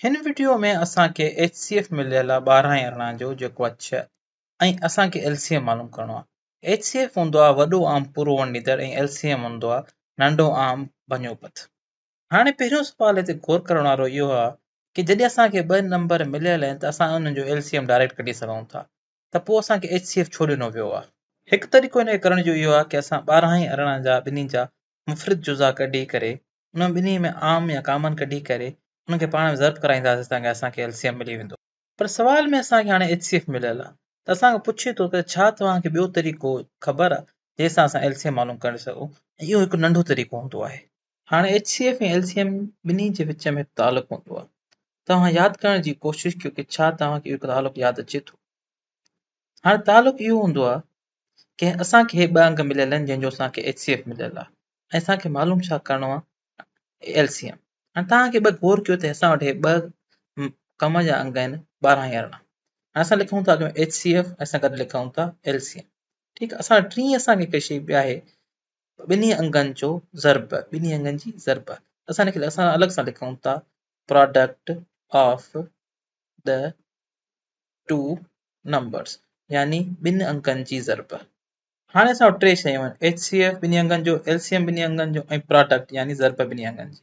हिन वीडियो में असांखे HCF मिलियल आहे 12 ऐं 18 जो जेको आहे 6 ऐं असांखे LCM मालूम करणो आहे। HCF हूंदो आहे वॾो आम पूरो वंडीदड़ ऐं LCM हूंदो आहे नंढो आम बञोपत। हाणे पहिरियों सुवाल हिते गौर करण वारो इहो आहे कि जॾहिं असांखे ॿ नंबर मिलियल आहिनि त असां उन्हनि जो LCM डायरेक्ट कढी सघूं था, त पोइ असांखे HCF छो ॾिनो वियो आहे। हिकु तरीक़ो हिन खे करण जो इहो आहे कि असां 12 ऐं 18 जा ॿिन्ही जा मुफ़रत जुज़ा कढी करे उन ॿिन्ही में आम या कॉमन कढी करे उनखे पाण में ज़र्ब कराईंदासीं त असांखे LCM मिली वेंदो। पर सवाल में असांखे हाणे HCF मिलियल आहे त असांखे पुछे थो त छा तव्हांखे ॿियो तरीक़ो ख़बर आहे जंहिंसां असां LCM मालूम करे सघूं। इहो हिकु नंढो तरीक़ो हूंदो आहे। हाणे HCF ऐं LCM ॿिन्ही जे विच में तालुक हूंदो आहे। तव्हां यादि करण जी कोशिशि कयो कि छा तव्हांखे इहो तालुक यादि अचे थो। हाणे तालुक इहो हूंदो आहे कि असांखे हे ॿ अंग मिलियल आहिनि जंहिंजो असांखे HCF मिलियल आहे ऐं असांखे मालूम छा करणो आहे LCM। हाणे तव्हांखे ॿ गौर कयो त असां वटि हे ॿ कम जा अंग आहिनि 12 ऐं 18। असां लिखूं था HCF असां गॾु लिखूं था LCM। ठीकु आहे। असां टी असांखे हिकु शइ ॿी आहे ॿिन्ही अंगनि जो ज़र्ब, ॿिन्ही अंगनि जी ज़र्ब। असां अलॻि सां लिखूं था product of the two numbers, यानी ॿिनि अंगनि जी ज़र्ब। हाणे असां वटि टे शयूं आहिनि HCF ॿिन्ही अंगनि जो, LCM ॿिन्ही अंगनि जो ऐं प्रोडक्ट यानी ज़र्ब ॿिन्ही अंगनि जी।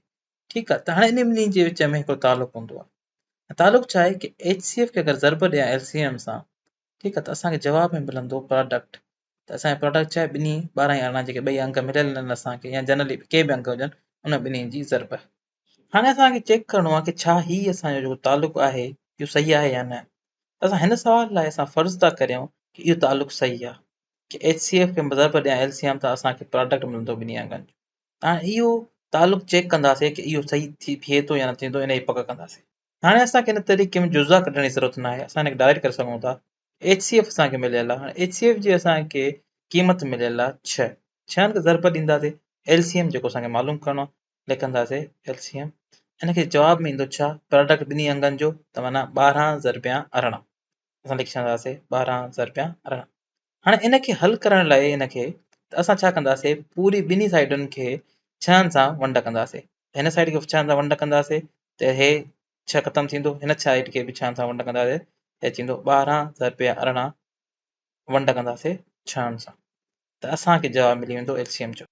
ठीकु आहे। त हाणे इन ॿिन्ही जे विच में हिकिड़ो तालुक हूंदो आहे। तालुक छा आहे कि HCF खे अगरि ज़र्ब ॾियां LCM सां, ठीकु आहे, त असांखे जवाब में मिलंदो प्रोडक्ट। त असांजो प्रोडक्ट छा आहे ॿिन्ही 12 ऐं 18 जेके ॿई अंग मिलियल आहिनि असांखे या जनरली के बि अंग हुजनि उन ॿिन्ही जी ज़र्ब। हाणे असांखे चेक करणो आहे कि छा ही असांजो जेको तालुक आहे इहो सही आहे या न। त असां हिन सवाल लाइ असां फ़र्ज़ था करियूं कि इहो तालुक सही आहे कि HCF खे ज़र्ब ॾियां LCM त असांखे प्रोडक्ट मिलंदो ॿिन्ही अंगनि जो। हाणे इहो तालुक चेक कंदासीं कि इहो सही थिए थो या न थींदो, इन जी पक कंदासीं। हाणे असांखे हिन तरीक़े में जुज़ा कढण जी ज़रूरत न आहे, असां हिनखे डायरेक्ट करे सघूं था। HCF असांखे मिलियल आहे। हाणे HCF जी असांखे क़ीमत मिलियल आहे 6। 6 खे ज़र्ब ॾींदासीं LCM जेको असांखे मालूम करणो आहे लिखंदासीं LCM। हिनखे जवाब में ईंदो छा प्रोडक्ट ॿिन्ही अंगनि जो, त माना 12 ज़रबिया 18 असां लिखी छॾंदासीं 12 ज़रबिया 18। हाणे इनखे हल करण लाइ इनखे त असां छा कंदासीं पूरी ॿिन्ही साइडुनि खे 6 सां वंड कंदासीं। हिन साइड खे 6 सां वंड कंदासीं त हे 6 ख़तम थींदो, हिन साइड खे बि 6 सां वंड कंदासीं त थींदो 12 ज़रबिया 18 वंड कंदासीं 6 सां त असांखे जवाब मिली वेंदो LCM जो।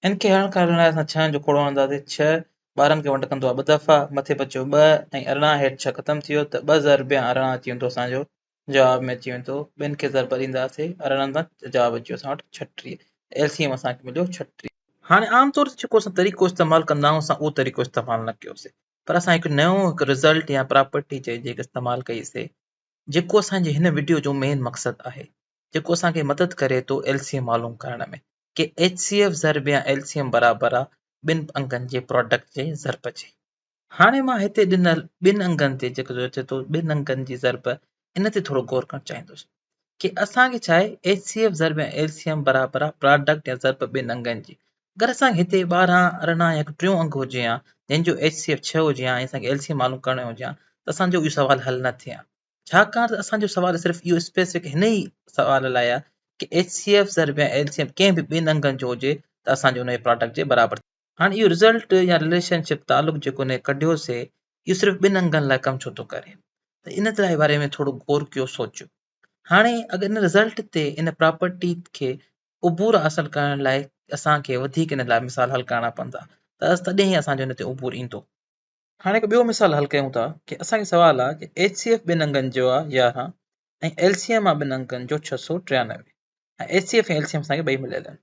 इनखे हल करण लाइ असां 6 जो खोड़ो हणंदासीं। 6 12 खे वंड कंदो आहे 2 दफ़ा, मथे बचियो 2 ऐं 18 हेठि 6 ख़तम थी वियो त 2 ज़रबिया 18 अची वेंदो असांजो जवाब में अची वेंदो। ॿिनि खे ज़रब ॾींदासीं 18 सां जवाब अची वियो असां वटि 36। LCM असांखे मिलियो 36। हाणे आमतौर ते जेको असां तरीक़ो इस्तेमालु कंदा आहियूं असां उहो तरीक़ो इस्तेमालु न कयोसीं, पर असां हिकु नओं रिज़ल्ट या प्रॉपर्टी जेके इस्तेमालु कईसीं जेको असांजे हिन वीडियो जो मेन मक़सदु आहे, जेको असांखे मदद करे थो LCM मालूम करण में कि HCF ज़रब या LCM बराबरि आहे ॿिनि अंगनि जे प्रोडक्ट जे ज़रब जे। हाणे मां हिते ॾिनल ॿिनि अंगनि ते जेको अचे थो ॿिनि अंगनि जी ज़रब, इन ते थोरो गौर करणु चाहींदुसि कि असांखे छा आहे HCF ज़रब या LCM बराबरि आहे प्रोडक्ट या ज़रब ॿिनि अंगनि जी। अगरि असांखे हिते 12 18 या हिकु टियों अंग हुजे हा जंहिंजो HCF 6 हुजे हा ऐं असांखे LCM मालूम करणो हुजे हा त असांजो इहो सुवाल हल न थिए हा। छाकाणि त असांजो सुवाल सिर्फ़ु इहो स्पेसिफिक हिन ई सुवाल लाइ आहे कि HCF ज़रब या LCM कंहिं बि ॿिनि अंगनि जो हुजे त असांजो उन जे प्रोडक्ट जे बराबरि। हाणे इहो रिज़ल्ट या रिलेशनशिप तालुक जेको हुन कढियोसीं इहो सिर्फ़ु ॿिनि अंगनि लाइ कमु छो थो करे, त इन जे बारे में थोरो गौर कयो सोचियो। हाणे अगरि इन रिज़ल्ट ते इन प्रॉपर्टी खे उबूर हासिल करण लाइ असांखे वधीक इन लाइ मिसाल हल करणा पवंदा त तॾहिं ई असांजो हिन ते उबूर ईंदो। हाणे हिकु ॿियो मिसाल हल कयूं था कि असांखे सुवाल आहे कि HCF ॿिनि अंगनि जो आहे 11 ऐं LCM आहे ॿिनि अंगनि जो 693 ऐं HCF ऐं LCM असांखे ॿई मिलियल आहिनि।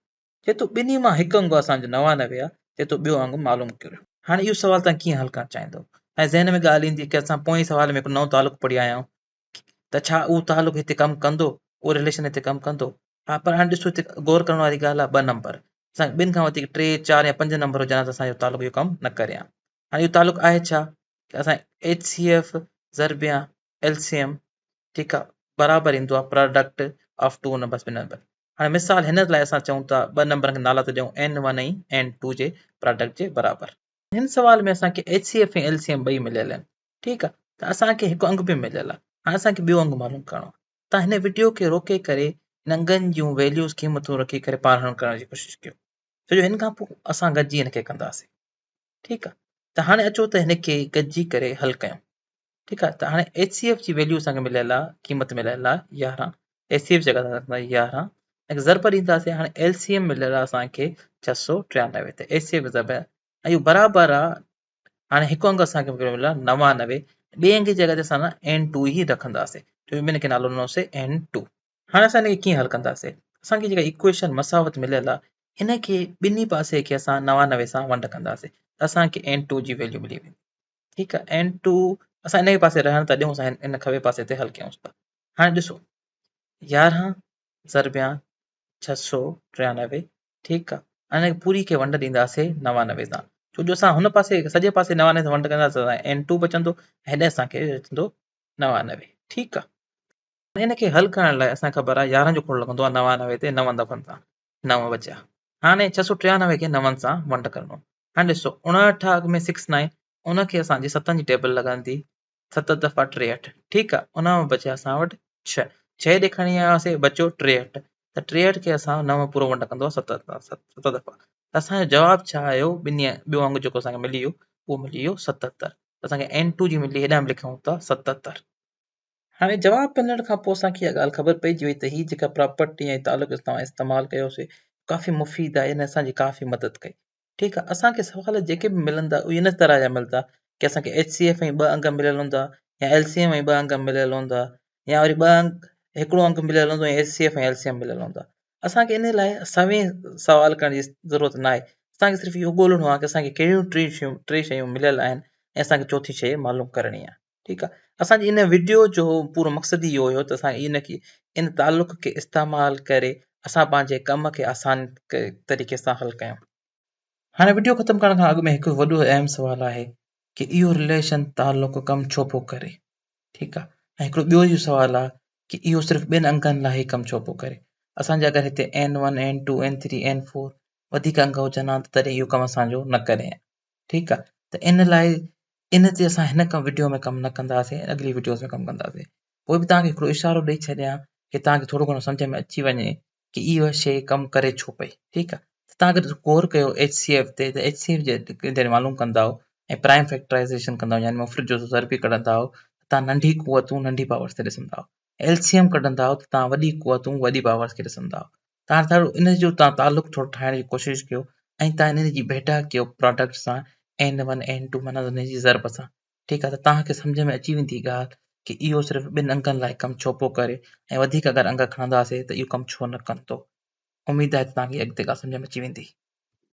जे तो ॿिन्ही मां हिकु अंग असांजो 99 आहे, जे तो ॿियो अंग मालूम करियो। हाणे इहो सुवाल तव्हां कीअं हल करणु चाहींदो ऐं ज़हन में ॻाल्हि ईंदी कि असां पोएं सुवाल में हिकु नओं तालुक पढ़ी आया आहियूं त छा उहो तालुक हिते कमु कंदो, उहो रिलेशन हिते कमु कंदो। हा, पर हाणे ॾिसो हिते गौर करण वारी ॻाल्हि आहे 2 नंबर, असांखे ॿिनि खां वधीक 3 4 या 5 नंबर हुजनि त असांजो तालुक इहो कमु न करे हा। हाणे इहो तालुक आहे छा कि असां HCF ज़रब या LCM ठीकु आहे बराबरि ईंदो आहे प्रोडक्ट ऑफ 2 नंबर्स ॿिनि नंबर। हाणे मिसाल हिन लाइ असां चऊं था 2 नंबरनि खे नाला था ॾियूं N1 ऐं N2 जे प्रोडक्ट जे बराबरि। हिन सवाल में असांखे HCF ऐं LCM ॿई मिलियल आहिनि। ठीकु आहे, त असांखे हिकु अंग बि मिलियल आहे। हाणे असांखे ॿियो अंग मालूम करणो आहे। तव्हां हिन वीडियो खे रोके करे हिन अंगनि जूं वैल्यूज़ क़ीमतूं रखी करे पाण हल करण जी कोशिशि कयो, छो जो हिन खां पोइ असां गॾिजी हिनखे कंदासीं। ठीकु आहे, त हाणे अचो त हिनखे गॾिजी करे हल कयूं। ठीकु आहे। त हाणे HCF जी वैल्यू असांखे मिलियल आहे, क़ीमत मिलियल आहे 11, HCF जॻह ते रखंदा 11 ऐं ज़रब ॾींदासीं। हाणे LCM मिलियल आहे असांखे 693, त HCF ज़रब ऐं इहो बराबरि आहे। हाणे हिकु अंग असांखे मिलियो आहे 99, ॿिए अंग जी जॻह ते असां N2 ई रखंदासीं, छो ॿिनि खे नालो ॾिनोसीं N2। हाणे असां हिनखे कीअं हल कंदासीं? असांखे जेका इक्वेशन मसावत मिलियल आहे हिनखे ॿिन्ही पासे खे असां 99 सां वंड कंदासीं, त असांखे N2 जी वैल्यू मिली वेंदी। ठीकु आहे, N2 असां हिन पासे रहण था ॾियूं, असां हिन खॿे पासे ते हल कयूं था। हाणे ॾिसो 11 ज़रबिया 693, ठीकु आहे, हाणे पूरी खे वंड ॾींदासीं 99 सां, छो जो असां हुन पासे सॼे पासे 99 सां वंड कंदासीं त N2 बचंदो, हेॾे असांखे बचंदो 99। ठीकु आहे, हिनखे हल करण लाइ असांखे ख़बर आहे 11 जो खोड़ लॻंदो आहे 99 ते 9 दफ़नि सां, 9 बचिया। हाणे 693 खे 9 सां वंड करणो। हाणे ॾिसो 59 अॻ में 69, उनखे असांजी 7 जी टेबल लॻंदी, 7 दफ़ा 63, ठीकु आहे, उन में बचिया असां वटि 6, 6 ॾेखाणी आयासीं, बचियो 63, त 63 खे असां 9 पूरो वंड कंदो आहे 7 दफ़ा, त असांजो जवाबु छा आयो? ॿियो अंग जेको असांखे मिली वियो उहो मिली वियो 77, असांखे N2 जी मिली, हेॾां लिखूं था 77। हाणे जवाबु मिलण खां पोइ असांखे इहा ॻाल्हि ख़बर पइजी वई त हीअ जेका प्रॉपर्टी ऐं तालुक तव्हां इस्तेमालु कयोसीं काफ़ी मुफ़ीद आहे, इन असांजी काफ़ी मदद कई। ठीकु आहे, असांखे सुवाल जेके बि मिलंदा उहे इन तरह जा मिलंदा की असांखे HCF ऐं 2 अंग मिलियल हूंदा, या LCM ऐं 2 अंग मिलियल हूंदा, या वरी 2 अंग हिकिड़ो अंग मिलियल हूंदो ऐं HCF ऐं LCM मिलियल हूंदा। असांखे इन लाइ सवें सवाल करण जी ज़रूरत न आहे, असांखे सिर्फ़ु इहो ॻोल्हणो आहे की असांखे कहिड़ियूं टे शयूं मिलियल आहिनि ऐं असांखे चौथी शइ मालूम करणी आहे। ठीकु आहे, असांजी इन वीडियो जो पूरो मक़सदु इहो हुयो त असां इन तालुक खे इस्तेमालु करे असां पंहिंजे कम खे आसान तरीक़े सां हल कयूं। हाणे वीडियो ख़तमु करण खां अॻु में हिकु वॾो अहम सुवाल आहे की इहो रिलेशन तालुक कमु छो पियो करे। ठीकु आहे, ऐं हिकिड़ो ॿियो इहो सुवाल आहे की इहो सिर्फ़ु ॿिनि अंगनि लाइ ई कमु छो पियो करे। असांजे अगरि हिते N1 N2 N3 N4 वधीक अंग हुजनि हा त तॾहिं इहो कमु असांजो न करे। ठीकु आहे, त इन लाइ इन ते असां हिन वीडियो में कमु न कंदासीं, अॻिली वीडियोज़ में कमु कंदासीं। पोइ बि तव्हांखे हिकिड़ो इशारो ॾेई छॾियां की तव्हांखे थोरो घणो सम्झ में अची वञे की इहा शइ कमु करे छो पई। ठीकु आहे, त तव्हां अगरि गौर कयो HCF ते, त HCF जे जॾहिं मालूम कंदा ऐं प्राइम फैक्टराइज़ेशन कंदा यानी मुफ़्त जो ज़रबी कढंदा तव्हां नंढी क़ुवतूं नंढी पावर्स ते ॾिसंदा। LCM कढंदा त तव्हां वॾी क़ुवतूं वॾी पावर्स खे ॾिसंदा। तव्हां थोरो इन जो तव्हां तालुक थोरो ठाहिण जी कोशिशि कयो ऐं तव्हां इन जी भेटा कयो प्रोडक्ट सां N1 N2 माना उन जी ज़रब सां। ठीकु आहे, त तव्हांखे सम्झ में अची वेंदी ॻाल्हि की इहो सिर्फ़ु ॿिनि अंगनि लाइ कमु छो पियो करे ऐं वधीक अगरि अंग खणंदासीं त इहो कमु छो न कंदो। उमेद आहे त तव्हांखे अॻिते ॻाल्हि सम्झ में अची वेंदी।